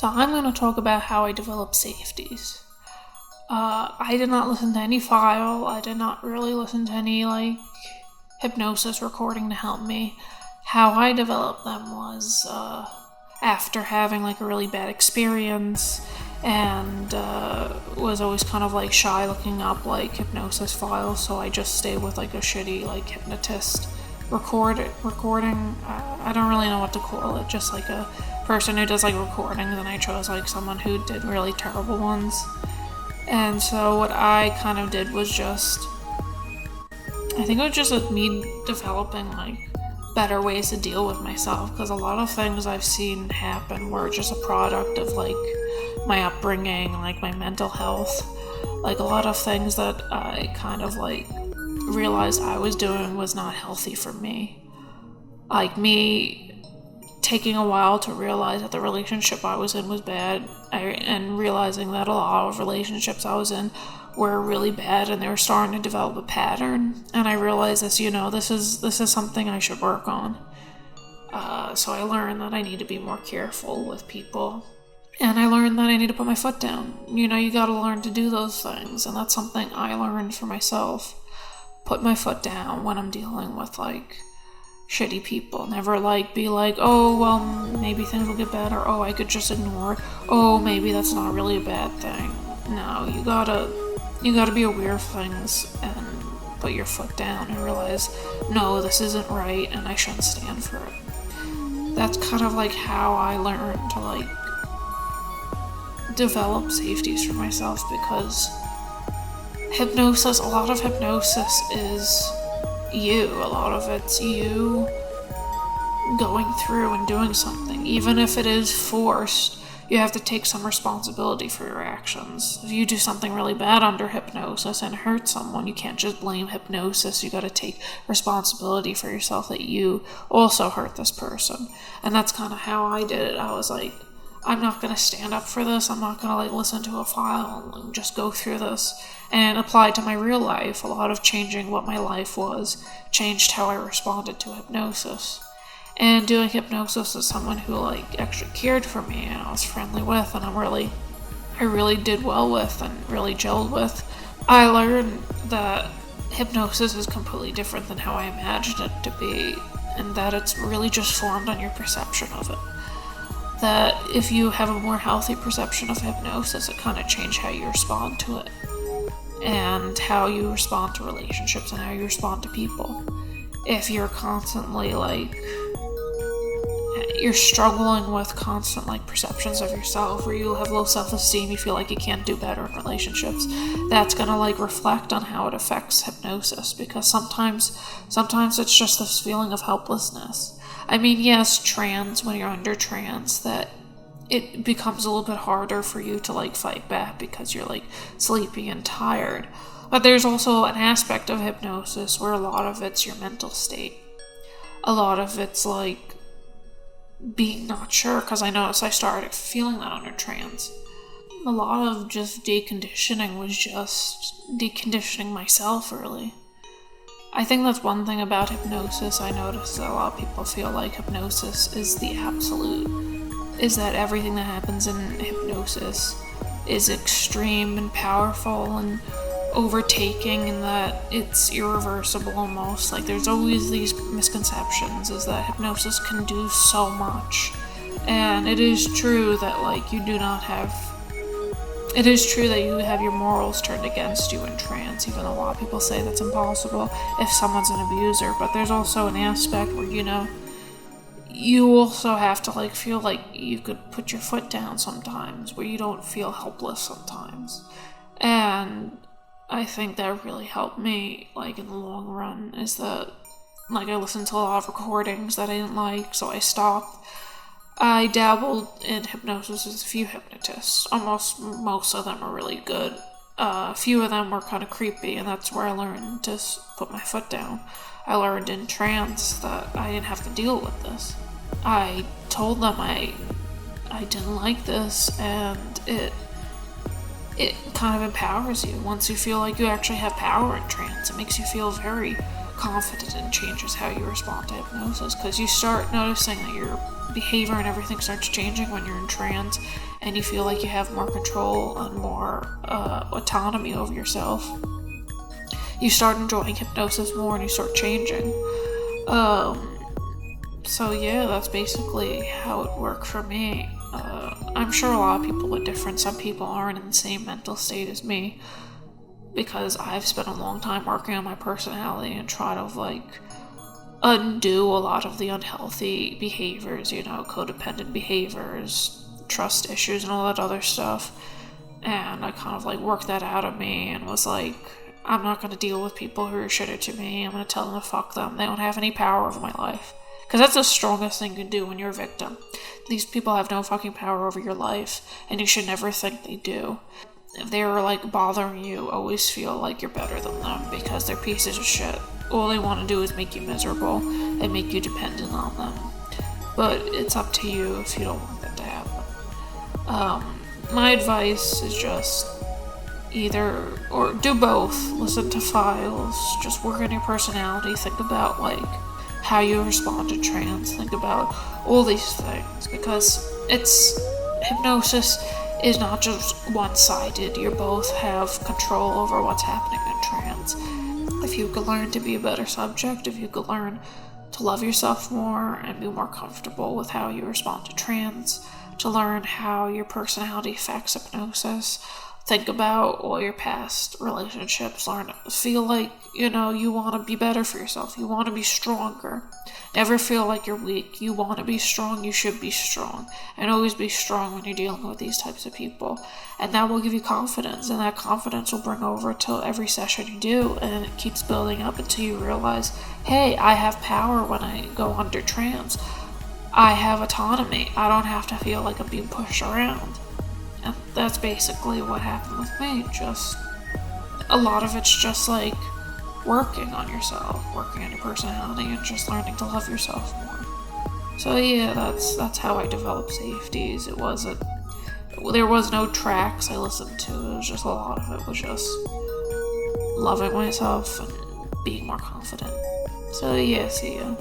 So I'm going to talk about how I develop safeties. I did not listen to any file. I did not really listen to any hypnosis recording to help me. How I developed them was after having a really bad experience, and was always kind of shy looking up hypnosis files. So I just stayed with a shitty hypnotist recording. I don't really know what to call it. Just a person who does recordings, and I chose someone who did really terrible ones. And so what I kind of did was I think it was just me developing better ways to deal with myself, because a lot of things I've seen happen were just a product of my upbringing, my mental health. A lot of things that I kind of realized I was doing was not healthy for me. Me taking a while to realize that the relationship I was in was bad, and realizing that a lot of relationships I was in were really bad, and they were starting to develop a pattern. And I realized this is something I should work on. So I learned that I need to be more careful with people, and I learned that I need to put my foot down. You gotta learn to do those things, and that's something I learned for myself. Put my foot down when I'm dealing with shitty people. Never be oh, well, maybe things will get better. Oh, I could just ignore it. Oh, maybe that's not really a bad thing. No, you gotta be aware of things and put your foot down and realize, no, this isn't right, and I shouldn't stand for it. That's kind of how I learned to develop safeties for myself, because a lot of hypnosis is you. A lot of it's you going through and doing something. Even if it is forced, you have to take some responsibility for your actions. If you do something really bad under hypnosis and hurt someone, you can't just blame hypnosis. You gotta take responsibility for yourself that you also hurt this person. And that's kind of how I did it. I was I'm not gonna stand up for this. I'm not gonna listen to a file and just go through this and apply to my real life. A lot of changing what my life was changed how I responded to hypnosis. And doing hypnosis with someone who actually cared for me and I was friendly with, and I really did well with and really gelled with, I learned that hypnosis is completely different than how I imagined it to be, and that it's really just formed on your perception of it. That if you have a more healthy perception of hypnosis, it kind of changes how you respond to it, and how you respond to relationships, and how you respond to people. If you're constantly you're struggling with constant perceptions of yourself, where you have low self-esteem, you feel you can't do better in relationships, that's gonna reflect on how it affects hypnosis, because sometimes it's just this feeling of helplessness. I mean, yes, when you're under trance, that it becomes a little bit harder for you to fight back, because you're sleepy and tired. But there's also an aspect of hypnosis where a lot of it's your mental state. A lot of it's being not sure, because I noticed I started feeling that under trance. A lot of just deconditioning was just deconditioning myself, really. I think that's one thing about hypnosis. I noticed that a lot of people feel hypnosis is the absolute. Is that everything that happens in hypnosis is extreme and powerful and overtaking, and that it's irreversible almost. There's always these misconceptions, is that hypnosis can do so much. And it is true that it is true that you have your morals turned against you in trance, even though a lot of people say that's impossible if someone's an abuser. But there's also an aspect where, you also have to feel you could put your foot down sometimes, where you don't feel helpless sometimes. And I think that really helped me in the long run, is that I listened to a lot of recordings that I didn't so I stopped. I dabbled in hypnosis with a few hypnotists. Most of them are really good. A few of them were kind of creepy, and that's where I learned to put my foot down. I learned in trance that I didn't have to deal with this. I told them I didn't like this, and it kind of empowers you. Once you feel you actually have power in trance, it makes you feel very confident and changes how you respond to hypnosis, because you start noticing that your behavior and everything starts changing when you're in trance, and you feel like you have more control and more autonomy over yourself. You start enjoying hypnosis more and you start changing. So yeah, that's basically how it worked for me. I'm sure a lot of people are different. Some people aren't in the same mental state as me, because I've spent a long time working on my personality and try to undo a lot of the unhealthy behaviors, codependent behaviors, trust issues, and all that other stuff. And I kind of worked that out of me and was like, I'm not going to deal with people who are shitty to me. I'm going to tell them to fuck them. They don't have any power over my life. Because that's the strongest thing you can do when you're a victim. These people have no fucking power over your life, and you should never think they do. If they're bothering you, always feel like you're better than them, because they're pieces of shit. All they want to do is make you miserable and make you dependent on them. But it's up to you if you don't want that to happen. My advice is just either, or do both. Listen to files, just work on your personality, think about how you respond to trance, think about all these things, because hypnosis is not just one-sided. You both have control over what's happening in trance. If you could learn to be a better subject, if you could learn to love yourself more and be more comfortable with how you respond to trance, to learn how your personality affects hypnosis, think about all your past relationships, feel like, you want to be better for yourself, you want to be stronger. Never feel like you're weak. You want to be strong, you should be strong. And always be strong when you're dealing with these types of people. And that will give you confidence, and that confidence will bring over to every session you do, and it keeps building up until you realize, hey, I have power when I go under trance. I have autonomy. I don't have to feel like I'm being pushed around. And that's basically what happened with me. Just a lot of it's just working on yourself, working on your personality, and just learning to love yourself more. So yeah, that's how I developed Safeties. There was no tracks I listened to. It was just a lot of it was just loving myself and being more confident. So yeah, see ya.